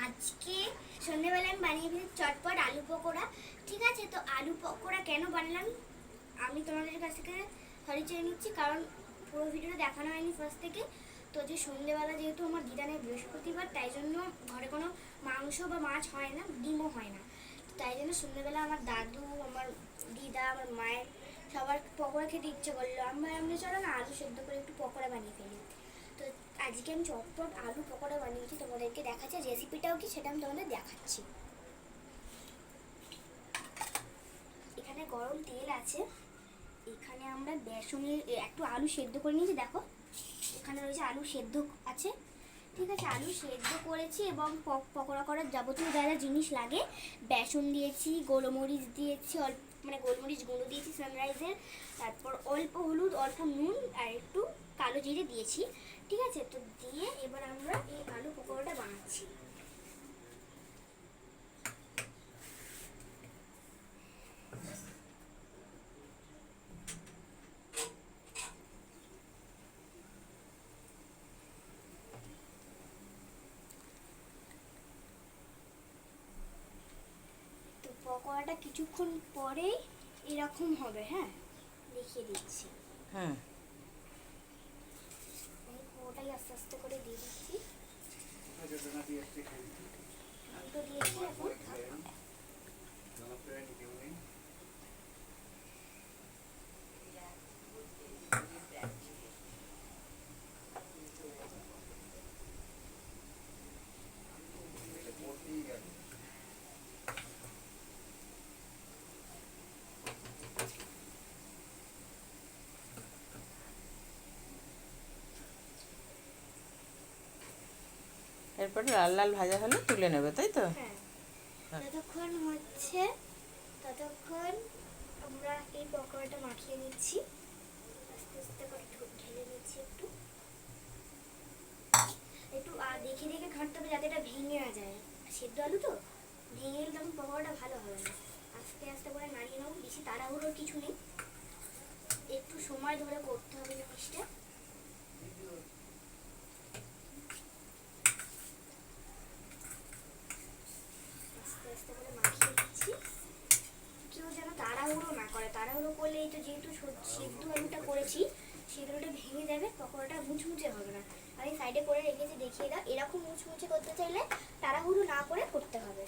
আজকে সন্ধ্যেবেলা আমি বানিয়ে ফেলি চটপট আলু পকোড়া। ঠিক আছে, তো আলু পকোড়া কেন বানালাম আমি তোমাদের কাছ থেকে সরি চেয়ে নিচ্ছি, কারণ পুরো ভিডিওটা দেখানো হয়নি ফার্স্ট থেকে। তো যে সন্ধ্যেবেলা যেহেতু আমার দিদানের বৃহস্পতিবার, তাই জন্য ঘরে কোনো মাংস বা মাছ হয় না, ডিমও হয় না। তাই জন্য সন্ধ্যেবেলা আমার দাদু, আমার দিদা, আমার মায়ের সবার পকোড়া খেতে ইচ্ছে করলো। আমি চলো না আলু সেদ্ধ করে একটু পকোড়া বানিয়ে ফেলি। তো আজকে আমি চটপট আলু পকোড়া বানিয়েছি, তোমাদেরকে দেখাচ্ছি। রেসিপিটাও কি সেটা আমি তোমাদের দেখাচ্ছি। এখানে গরম তেল আছে, এখানে আমরা বেসনের একটু আলু সেদ্ধ করে নিয়েছি। দেখো এখানে রয়েছে আলু সেদ্ধ আছে। ঠিক আছে, আলু সেদ্ধ করেছি এবং পকোড়া করার যাবতীয় যা যা জিনিস লাগে, বেসন দিয়েছি, গোলমরিচ দিয়েছি, মানে গোলমরিচ গুঁড়ো দিয়েছি সানরাইজের, তারপর অল্প হলুদ, অল্প নুন আর একটু কালো জিরে দিয়েছি। ঠিক আছে, তো দিয়ে এবার আমরা এই আলু পকোড়াটা বানাচ্ছি। তো পকোড়াটা কিছুক্ষণ পরেই এরকম হবে। হ্যাঁ, দেখিয়ে দিচ্ছি। হ্যাঁ, আমি পুরোটাই আস্তে আস্তে করে দিয়ে দিচ্ছি। আমি তো দিয়েছি, এখন এরপরে লাল লাল ভাজা হলে তুলে নেবে, তাই তো? হ্যাঁ, যতক্ষণ হচ্ছে ততক্ষণ আমরা এই পকোড়াটা মাখিয়ে নিচ্ছি। আস্তে আস্তে করে ঢেলে নিচ্ছি একটু একটু দেখে দেখে ঘাঁটতে হবে যাতে এটা ভেঙে না যায়। সেদ্ধ আলু তো, ভেঙে গেলে তখন পকোড়াটা ভালো হবে না। আস্তে আস্তে করে নাড়িয়ে নেবো, বেশি তাড়াহুড়োর কিছু নেই, একটু সময় ধরে করতে হবে জিনিসটা। আস্তে আস্তে করে মাখিয়ে দিচ্ছি, কেউ যেন তাড়াহুড়ো না করে। তাড়াহুড়ো করলে এই তো যেহেতু সেদ্ধ আলুটা করেছি, সেদ্ধটা ভেঙে যাবে, পকোড়াটা মুচমুচে হবে না। আমি সাইডে করে রেখেছি, দেখিয়ে দাও। এরকম মুচমুচে করতে চাইলে তাড়াহুড়ো না করে করতে হবে।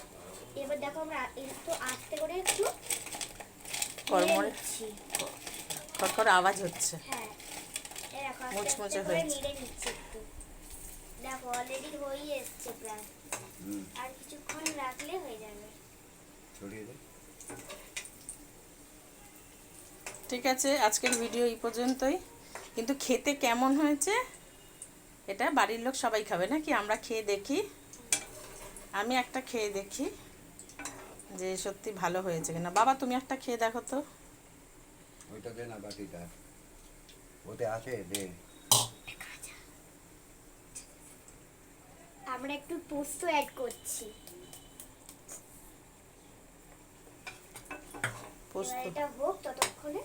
এবার দেখো আমরা একটু আস্তে করে একটু কড়মড়ে নিচ্ছি। খড়খড় আওয়াজ হচ্ছে। হ্যাঁ, এরকম আস্তে মুচমুচে আস্তে করে হয়েছে। নেড়ে নিচ্ছি একটু। দেখো অলরেডি হয়ে এসছে প্রায়, আর কিছুক্ষণ রাখলে হয়ে যাবে। ঠিক আছে, আজকের ভিডিও এই পর্যন্তই। কিন্তু খেতে কেমন হয়েছে এটা বাড়ির লোক সবাই খাবে নাকি? আমরা খেয়ে দেখি। আমি একটা খেয়ে দেখি যে সত্যি ভালো হয়েছে কিনা। বাবা, তুমি একটা খেয়ে দেখো তো। ওইটা দে না, বাটিটা ওতে আছে, দে। আমরা একটু পোস্ত অ্যাড করছি। পোস্ত এবার এটা হোক, ততক্ষণে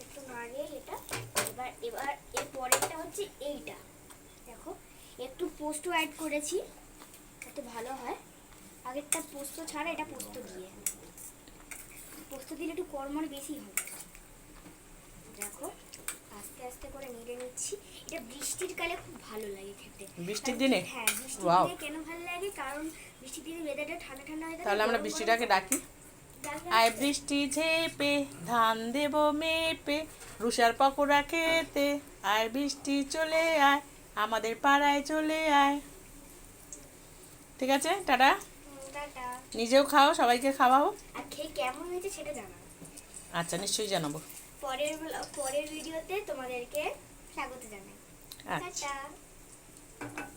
একটু নাড়িয়ে এটা। এবার এবার এর পরেরটা হচ্ছে এইটা। দেখো একটু পোস্ত অ্যাড করেছি, যাতে ভালো হয়। আগেরটা পোস্ত ছাড়া, এটা পোস্ত দিয়ে। পোস্ত দিলে একটু কড়মড় বেশি হবে। দেখো আস্তে আস্তে করে নেড়ে নিচ্ছি। এটা বৃষ্টির কালে খুব ভালো লাগে খেতে। বৃষ্টির দিনে? হ্যাঁ, বৃষ্টির ওয়াও। দিনে কেন ভালো লাগে? কারণ বৃষ্টির দিনে ওয়েদারটা ঠান্ডা ঠান্ডা হয়ে থাকে। তাহলে আমরা গরম বৃষ্টিটাকে গরম ডাকি। ডালনা আয় আছে। বৃষ্টি ঝেপে ধান দেব মেপে রুষার পকোড়া খেতে, আয় বৃষ্টি চলে আয় আমাদের পাড়ায় চলে আয়। ঠিক আছে, টাটা। টাটা। নিজেও খাও, সবাইকে খাওয়াও। আর খেয়ে কেমন হয়েছে সেটা জানাও। আচ্ছা, নিশ্চয়ই জানাবো। পরের ভিডিওতে তোমাদেরকে স্বাগত জানাই। আচ্ছা। টাটা।